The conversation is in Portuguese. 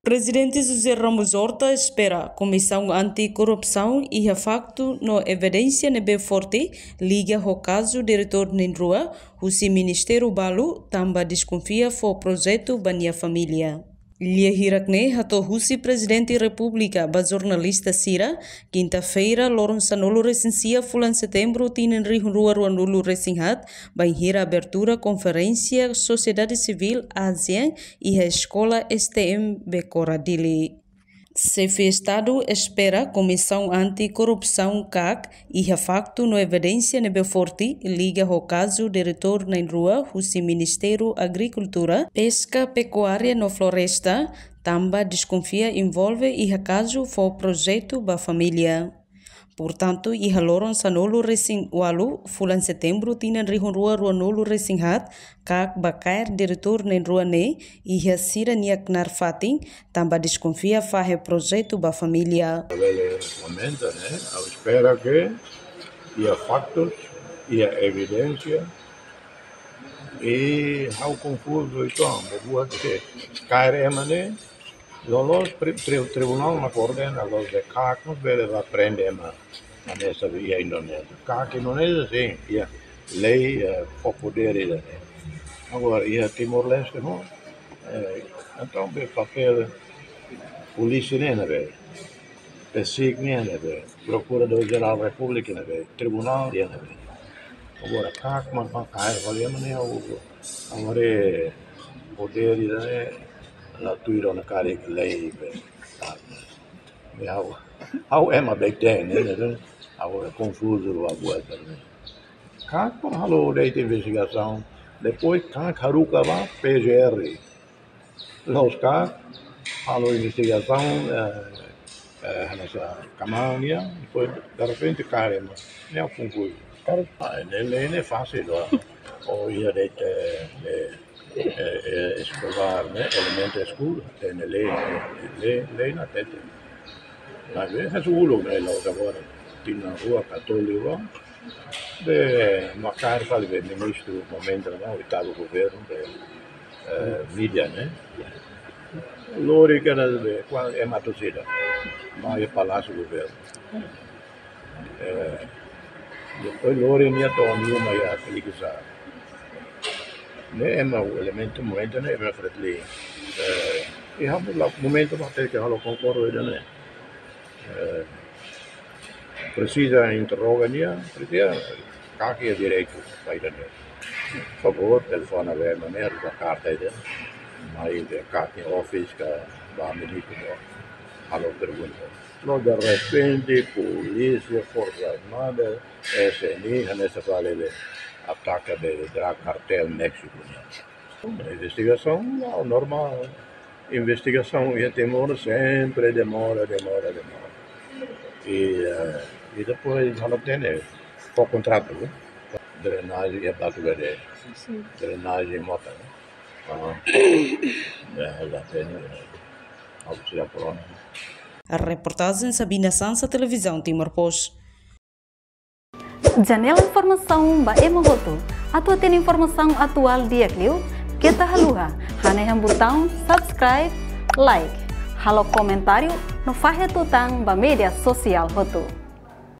Presidente José Ramos Horta espera a Comissão Anticorrupção e a facto no evidência nebe forte liga ao caso diretor Nindrua, o Ministério Balu também desconfia for projeto Bania Família. Lia Hirakne hato husi Presidente República ba jornalista Sira, quinta-feira loron sanolo recensia fulan setembro tinen rihunrua ruanulu resinghat, ba hira abertura conferência Sociedade Civil ASEAN e a Escola STM Becoradili. Chefe Estado espera Comissão Anticorrupção CAC e a facto no evidência nebe forte liga ao caso diretor na rua o Ministério Agricultura, Pesca, Pecuária no Floresta, também desconfia envolve e a caso for projeto ba família. Portanto, e haloron sanolo resing walu fulan setembro tinan rihun rua ruanolo resinghat kak bakar diretor nen ruane e a sira niak narfating também desconfia fahe projeto ba família. Momento, né? Eu espero que e a factos e a evidência e how confuso então, buat que KRM né? Lolos tribunal na coordena los de CAC nos deve aprender nessa via Indonésia. CAC Indonésia sim, a lei o poder né. Agora e Timor-Leste não, então o papel polícia né, PSIC né, Procurador-Geral da República né, Tribunal né. Agora CAC mas cair valia né o agora poder né na tuira na cara que lei how am I back then né agora confuso o agora né CAC para halo de investigação depois CAC haruka va PGR los CAC halo investigação nessa caminha depois de repente cara né o confuso ele é fácil ou ia de escolar, né? Elemento escuro, tem lei na teta. Mas é seguro, né? Nós agora temos na rua católica, de uma carta de ministro, momento, né? O oitavo governo de mídia, né? Lori que é uma torcida, mas é palácio do governo. Depois Lori minha tornou uma aplicação. Né, o elemento momento né, é friendly. E vamos lá, momento para ter que halo concordo né. Precisa interrogar né, precisa kaki direito para né. Por favor, telefone ver né, a carta aí, mas kaki office que vai me dizer, halo pergunta. No de repente, polícia, força armada, SNI, nessa vale ataque de drug cartel México. Investigação normal. Investigação e Timor sempre demora. E depois ela tem o contrato, né? Drenagem e abate drenagem e mota. Ela tem a prova. A reportagem Sabina Sansa, Televisão Timor-Post. Janela informação ba emohoto. Atua tem informação atual dia kliu. Kita haluha. Haneham botão subscribe, like. Halo comentário no fahe tutang ba media sosial hotu.